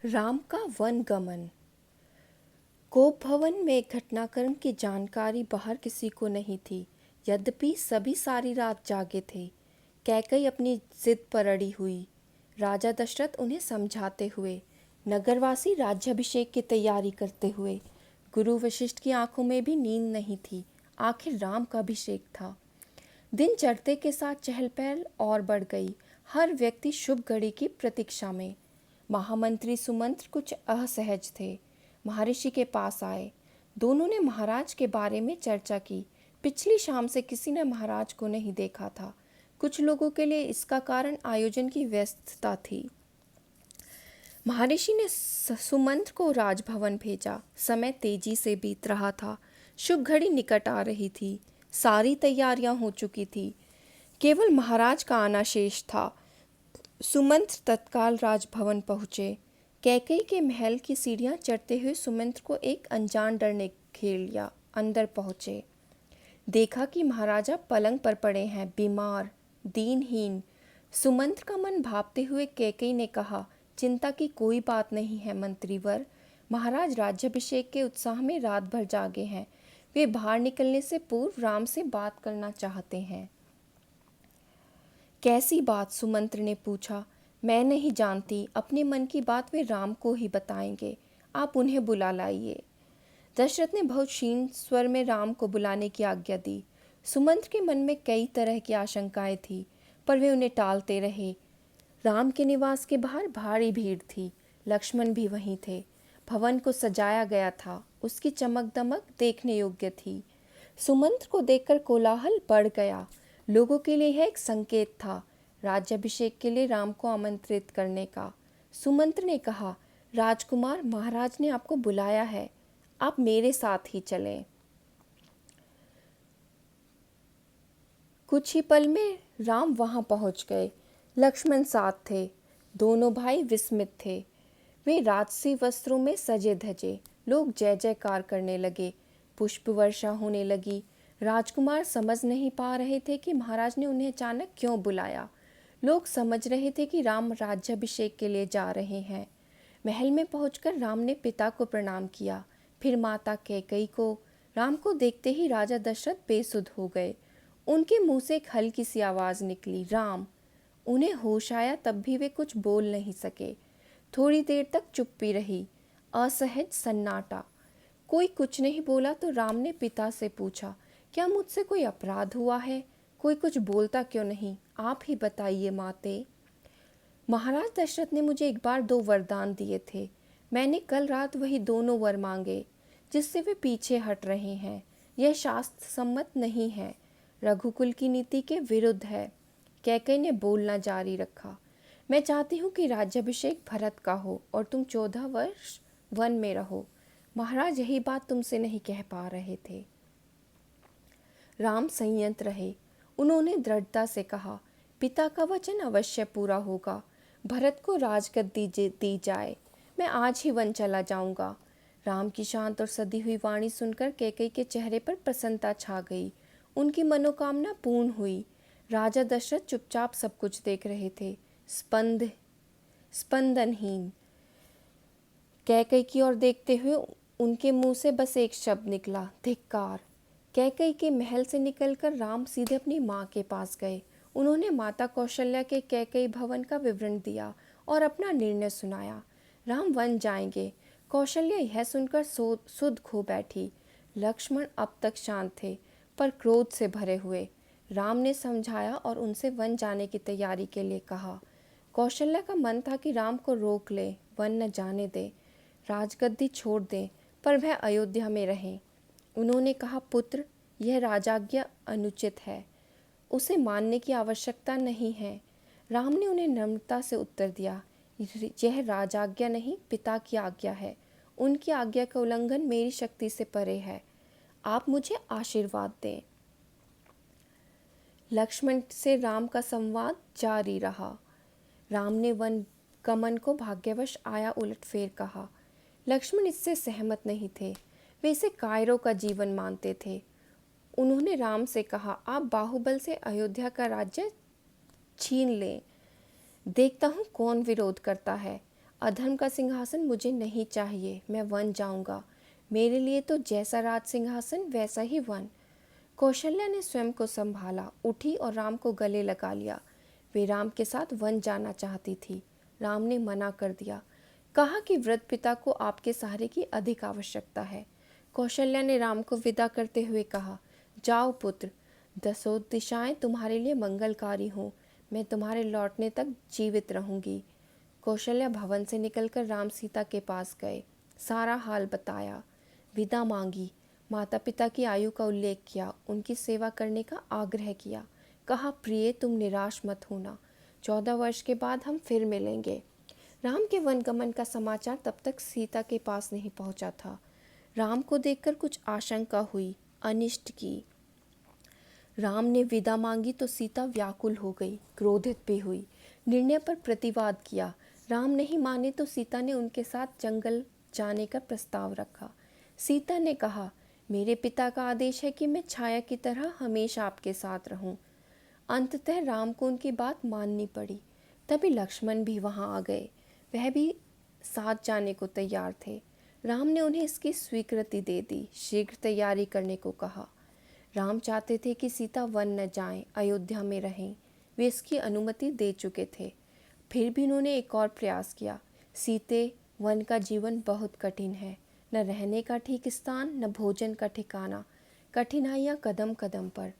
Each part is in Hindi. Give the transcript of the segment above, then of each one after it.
राम का वन गमन। कोप भवन में घटनाक्रम की जानकारी बाहर किसी को नहीं थी। यद्यपि सभी सारी रात जागे थे। कैकई अपनी जिद पर अड़ी हुई। राजा दशरथ उन्हें समझाते हुए, नगरवासी राज्याभिषेक की तैयारी करते हुए। गुरु वशिष्ठ की आंखों में भी नींद नहीं थी। आखिर राम का अभिषेक था। दिन चढ़ते के साथ चहल पहल और बढ़ गई। हर व्यक्ति शुभ घड़ी की प्रतीक्षा में। महामंत्री सुमंत्र कुछ असहज थे। महर्षि के पास आए। दोनों ने महाराज के बारे में चर्चा की। पिछली शाम से किसी ने महाराज को नहीं देखा था। कुछ लोगों के लिए इसका कारण आयोजन की व्यस्तता थी। महर्षि ने सुमंत्र को राजभवन भेजा। समय तेजी से बीत रहा था। शुभ घड़ी निकट आ रही थी। सारी तैयारियां हो चुकी थी। केवल महाराज का आना शेष था। सुमंत्र तत्काल राजभवन पहुंचे। कैकेयी के महल की सीढ़ियां चढ़ते हुए सुमंत्र को एक अनजान डर ने घेर लिया। अंदर पहुंचे, देखा कि महाराजा पलंग पर पड़े हैं, बीमार, दीनहीन। सुमंत्र का मन भापते हुए कैकेयी ने कहा, चिंता की कोई बात नहीं है मंत्रीवर। महाराज राज्याभिषेक के उत्साह में रात भर जागे हैं। वे बाहर निकलने से पूर्व राम से बात करना चाहते हैं। कैसी बात? सुमंत्र ने पूछा। मैं नहीं जानती। अपने मन की बात वे राम को ही बताएंगे। आप उन्हें बुला लाइए। दशरथ ने बहुत क्षीण स्वर में राम को बुलाने की आज्ञा दी। सुमंत्र के मन में कई तरह की आशंकाएं थी, पर वे उन्हें टालते रहे। राम के निवास के बाहर भारी भीड़ थी। लक्ष्मण भी वहीं थे। भवन को सजाया गया था। उसकी चमक दमक देखने योग्य थी। सुमंत्र को देखकर कोलाहल बढ़ गया। लोगों के लिए यह एक संकेत था, राज्याभिषेक के लिए राम को आमंत्रित करने का। सुमंत्र ने कहा, राजकुमार, महाराज ने आपको बुलाया है। आप मेरे साथ ही चलें। कुछ ही पल में राम वहां पहुंच गए। लक्ष्मण साथ थे। दोनों भाई विस्मित थे। वे राजसी वस्त्रों में सजे धजे। लोग जय जयकार करने लगे। पुष्प वर्षा होने लगी। राजकुमार समझ नहीं पा रहे थे कि महाराज ने उन्हें अचानक क्यों बुलाया। लोग समझ रहे थे कि राम राज्याभिषेक के लिए जा रहे हैं। महल में पहुंचकर राम ने पिता को प्रणाम किया, फिर माता कैकेयी को। राम को देखते ही राजा दशरथ बेसुध हो गए। उनके मुंह से एक हल्की सी आवाज निकली, राम। उन्हें होश आया, तब भी वे कुछ बोल नहीं सके। थोड़ी देर तक चुप्पी रही, असहज सन्नाटा। कोई कुछ नहीं बोला तो राम ने पिता से पूछा, क्या मुझसे कोई अपराध हुआ है? कोई कुछ बोलता क्यों नहीं? आप ही बताइए माते। महाराज दशरथ ने मुझे एक बार 2 वरदान दिए थे। मैंने कल रात वही दोनों वर मांगे, जिससे वे पीछे हट रहे हैं। यह शास्त्र सम्मत नहीं है, रघुकुल की नीति के विरुद्ध है। कैकेयी ने बोलना जारी रखा, मैं चाहती हूँ कि राज्याभिषेक भरत का हो और तुम 14 वर्ष वन में रहो। महाराज यही बात तुमसे नहीं कह पा रहे थे। राम संयत रहे। उन्होंने दृढ़ता से कहा, पिता का वचन अवश्य पूरा होगा। भरत को राजगद्दी दी जाए। मैं आज ही वन चला जाऊंगा। राम की शांत और सदी हुई वाणी सुनकर कैकेयी के चेहरे पर प्रसन्नता छा गई। उनकी मनोकामना पूर्ण हुई। राजा दशरथ चुपचाप सब कुछ देख रहे थे, स्पंदनहीन। कैकेयी की ओर देखते हुए उनके मुंह से बस एक शब्द निकला, धिक्कार। कैकेयी के महल से निकलकर राम सीधे अपनी माँ के पास गए। उन्होंने माता कौशल्या के कैकेयी भवन का विवरण दिया और अपना निर्णय सुनाया। राम वन जाएंगे। कौशल्या यह सुनकर सुध खो बैठी। लक्ष्मण अब तक शांत थे, पर क्रोध से भरे हुए। राम ने समझाया और उनसे वन जाने की तैयारी के लिए कहा। कौशल्या का मन था कि राम को रोक ले, वन न जाने दे, राजगद्दी छोड़ दें, पर वह अयोध्या में रहें। उन्होंने कहा, पुत्र, यह राजाज्ञा अनुचित है, उसे मानने की आवश्यकता नहीं है। राम ने उन्हें नम्रता से उत्तर दिया, यह राजाज्ञा नहीं, पिता की आज्ञा है। उनकी आज्ञा का उल्लंघन मेरी शक्ति से परे है। आप मुझे आशीर्वाद दें। लक्ष्मण से राम का संवाद जारी रहा। राम ने वन गमन को भाग्यवश आया उलटफेर कहा। लक्ष्मण इससे सहमत नहीं थे। वे इसे कायरों का जीवन मानते थे। उन्होंने राम से कहा, आप बाहुबल से अयोध्या का राज्य छीन लें। देखता हूँ कौन विरोध करता है। अधर्म का सिंहासन मुझे नहीं चाहिए, मैं वन जाऊंगा। मेरे लिए तो जैसा राज सिंहासन वैसा ही वन। कौशल्या ने स्वयं को संभाला, उठी और राम को गले लगा लिया। वे राम के साथ वन जाना चाहती थी। राम ने मना कर दिया, कहा कि वृद्ध पिता को आपके सहारे की अधिक आवश्यकता है। कौशल्या ने राम को विदा करते हुए कहा, जाओ पुत्र, दसों दिशाएं तुम्हारे लिए मंगलकारी हों। मैं तुम्हारे लौटने तक जीवित रहूंगी। कौशल्या भवन से निकलकर राम सीता के पास गए, सारा हाल बताया, विदा मांगी, माता पिता की आयु का उल्लेख किया, उनकी सेवा करने का आग्रह किया। कहा, प्रिय तुम निराश मत होना, 14 वर्ष के बाद हम फिर मिलेंगे। राम के वनगमन का समाचार तब तक सीता के पास नहीं पहुंचा था। राम को देखकर कुछ आशंका हुई, अनिष्ट की। राम ने विदा मांगी तो सीता व्याकुल हो गई, क्रोधित भी हुई, निर्णय पर प्रतिवाद किया। राम नहीं माने तो सीता ने उनके साथ जंगल जाने का प्रस्ताव रखा। सीता ने कहा, मेरे पिता का आदेश है कि मैं छाया की तरह हमेशा आपके साथ रहूं। अंततः राम को उनकी बात माननी पड़ी। तभी लक्ष्मण भी वहां आ गए, वह भी साथ जाने को तैयार थे। राम ने उन्हें इसकी स्वीकृति दे दी, शीघ्र तैयारी करने को कहा। राम चाहते थे कि सीता वन न जाएं, अयोध्या में रहें। वे इसकी अनुमति दे चुके थे। फिर भी उन्होंने एक और प्रयास किया। सीते, वन का जीवन बहुत कठिन है, न रहने का ठीक स्थान, न भोजन का ठिकाना, कठिनाइयाँ कदम कदम पर।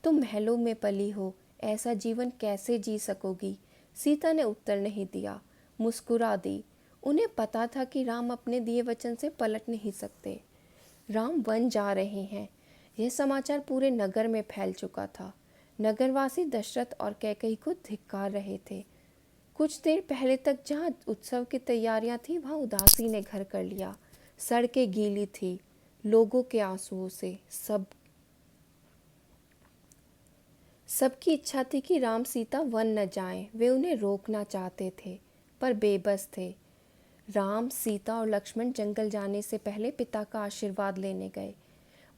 तुम महलों में पली हो, ऐसा जीवन कैसे जी सकोगी? सीता ने उत्तर नहीं दिया, मुस्कुरा दी। उन्हें पता था कि राम अपने दिए वचन से पलट नहीं सकते। राम वन जा रहे हैं, यह समाचार पूरे नगर में फैल चुका था। नगरवासी दशरथ और कैकई को धिक्कार रहे थे। कुछ देर पहले तक जहाँ उत्सव की तैयारियां थी, वहाँ उदासी ने घर कर लिया। सड़कें गीली थी लोगों के आंसुओं से। सबकी इच्छा थी कि राम सीता वन न जाएं। वे उन्हें रोकना चाहते थे पर बेबस थे। राम, सीता और लक्ष्मण जंगल जाने से पहले पिता का आशीर्वाद लेने गए।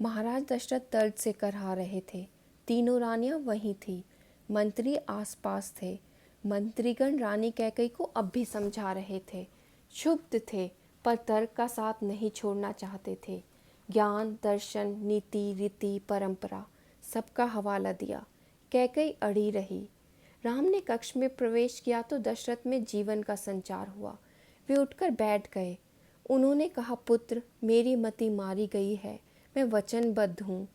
महाराज दशरथ दर्द से करहा रहे थे। तीनों रानियां वहीं थी, मंत्री आसपास थे। मंत्रीगण रानी कैकई को अब भी समझा रहे थे। क्षुब्ध थे पर तर्क का साथ नहीं छोड़ना चाहते थे। ज्ञान, दर्शन, नीति, रीति, परंपरा सबका हवाला दिया। कैकई अड़ी रही। राम ने कक्ष में प्रवेश किया तो दशरथ में जीवन का संचार हुआ। वे उठकर बैठ गए। उन्होंने कहा, पुत्र, मेरी मति मारी गई है। मैं वचनबद्ध हूँ,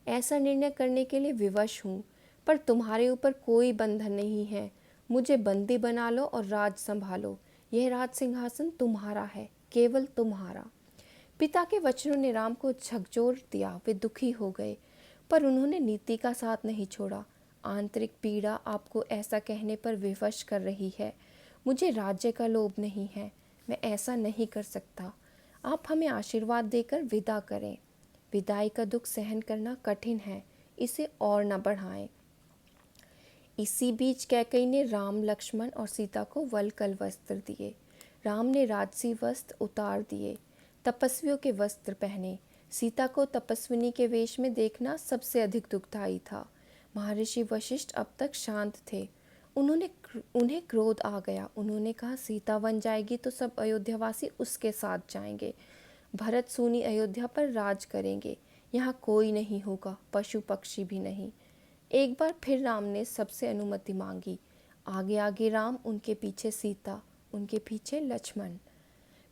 ऐसा निर्णय करने के लिए विवश हूँ, पर तुम्हारे ऊपर कोई बंधन नहीं है। मुझे बंदी बना लो और राज संभालो। यह राज सिंहासन तुम्हारा है, केवल तुम्हारा। पिता के वचनों ने राम को झकझोर दिया। वे दुखी हो गए, पर उन्होंने नीति का साथ नहीं छोड़ा। आंतरिक पीड़ा आपको ऐसा कहने पर विवश कर रही है। मुझे राज्य का लोभ नहीं है, मैं ऐसा नहीं कर सकता। आप हमें आशीर्वाद देकर विदा करें। विदाई का दुख सहन करना कठिन है, इसे और न बढ़ाएं। इसी बीच कैकई ने राम, लक्ष्मण और सीता को वल्कल वस्त्र दिए। राम ने राजसी वस्त्र उतार दिए, तपस्वियों के वस्त्र पहने। सीता को तपस्विनी के वेश में देखना सबसे अधिक दुखदायी था। महर्षि वशिष्ठ अब तक शांत थे। उन्हें क्रोध आ गया। उन्होंने कहा, सीता वन जाएगी तो सब अयोध्यावासी उसके साथ जाएंगे। भरत सूनी अयोध्या पर राज करेंगे। यहाँ कोई नहीं होगा, पशु पक्षी भी नहीं। एक बार फिर राम ने सबसे अनुमति मांगी। आगे आगे राम, उनके पीछे सीता, उनके पीछे लक्ष्मण।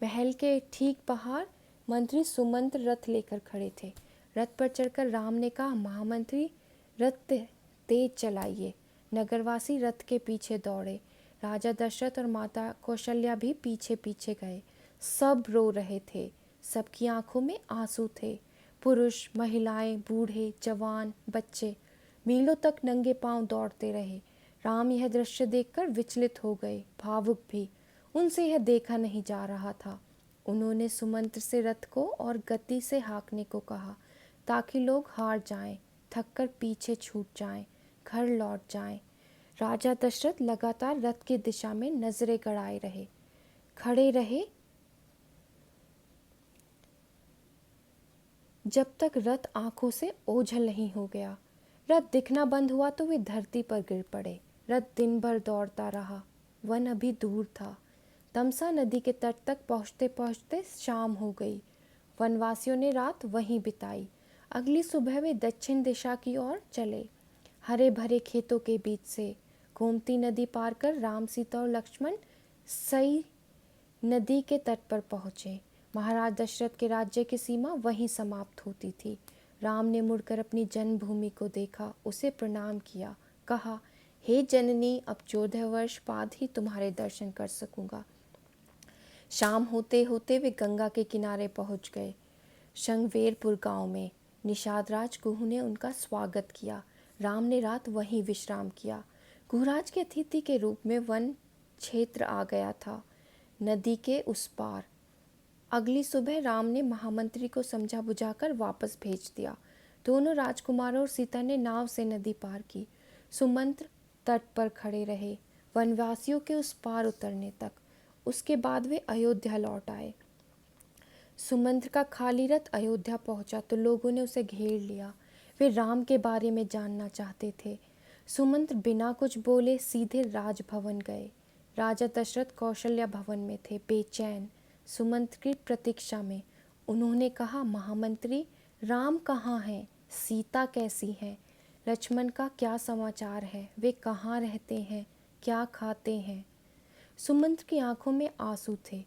महल के ठीक बाहर मंत्री सुमंत्र रथ लेकर खड़े थे। रथ पर चढ़कर राम ने कहा, महामंत्री, रथ तेज चलाइए। नगरवासी रथ के पीछे दौड़े। राजा दशरथ और माता कौशल्या भी पीछे पीछे गए। सब रो रहे थे, सबकी आंखों में आंसू थे। पुरुष, महिलाएं, बूढ़े, जवान, बच्चे मीलों तक नंगे पांव दौड़ते रहे। राम यह दृश्य देखकर विचलित हो गए, भावुक भी। उनसे यह देखा नहीं जा रहा था। उन्होंने सुमंत्र से रथ को और गति से हाँकने को कहा, ताकि लोग हार जाएं, थककर पीछे छूट जाएं, घर लौट जाएं। राजा दशरथ लगातार रथ की दिशा में नजरें गड़ाए रहे, खड़े रहे, जब तक रथ आंखों से ओझल नहीं हो गया। रथ दिखना बंद हुआ तो वे धरती पर गिर पड़े। रथ दिन भर दौड़ता रहा। वन अभी दूर था। तमसा नदी के तट तक पहुँचते पहुँचते शाम हो गई। वनवासियों ने रात वहीं बिताई। अगली सुबह वे दक्षिण दिशा की ओर चले। हरे भरे खेतों के बीच से गोमती नदी पार कर राम, सीता और लक्ष्मण सई नदी के तट पर पहुँचे। महाराज दशरथ के राज्य की सीमा वहीं समाप्त होती थी। राम ने मुड़कर अपनी जन्मभूमि को देखा, उसे प्रणाम किया, कहा, हे जननी, अब 14 वर्ष बाद ही तुम्हारे दर्शन कर सकूंगा। शाम होते होते वे गंगा के किनारे पहुंच गए। शंगवेरपुर गांव में निषाद राज कुहू ने उनका स्वागत किया। राम ने रात वहीं विश्राम किया। कुहराज के अतिथि के रूप में वन क्षेत्र आ गया था, नदी के उस पार। अगली सुबह राम ने महामंत्री को समझा बुझाकर वापस भेज दिया। दोनों राजकुमारों और सीता ने नाव से नदी पार की। सुमंत्र तट पर खड़े रहे वनवासियों के उस पार उतरने तक। उसके बाद वे अयोध्या लौट आए। सुमंत्र का खाली रथ अयोध्या पहुंचा तो लोगों ने उसे घेर लिया। वे राम के बारे में जानना चाहते थे। सुमंत्र बिना कुछ बोले सीधे राजभवन गए। राजा दशरथ कौशल्या भवन में थे, बेचैन, सुमंत्र की प्रतीक्षा में। उन्होंने कहा, महामंत्री, राम कहाँ हैं? सीता कैसी हैं? लक्ष्मण का क्या समाचार है? वे कहाँ रहते हैं? क्या खाते हैं? सुमंत्र की आंखों में आंसू थे।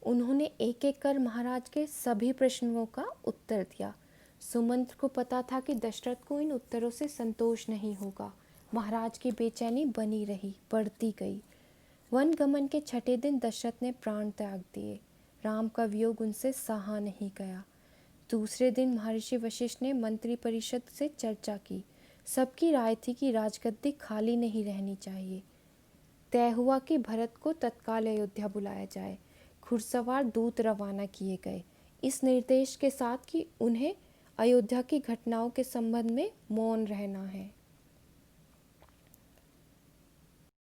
उन्होंने एक एक कर महाराज के सभी प्रश्नों का उत्तर दिया। सुमंत्र को पता था कि दशरथ को इन उत्तरों से संतोष नहीं होगा। महाराज की बेचैनी बनी रही, बढ़ती गई। वन गमन के छठे दिन दशरथ ने प्राण त्याग दिए। राम का वियोग उनसे सहा नहीं गया। दूसरे दिन महर्षि वशिष्ठ ने मंत्री परिषद से चर्चा की। सबकी राय थी कि राजगद्दी खाली नहीं रहनी चाहिए। तय हुआ कि भरत को तत्काल अयोध्या बुलाया जाए। घुड़सवार दूत रवाना किए गए, इस निर्देश के साथ कि उन्हें अयोध्या की घटनाओं के संबंध में मौन रहना है।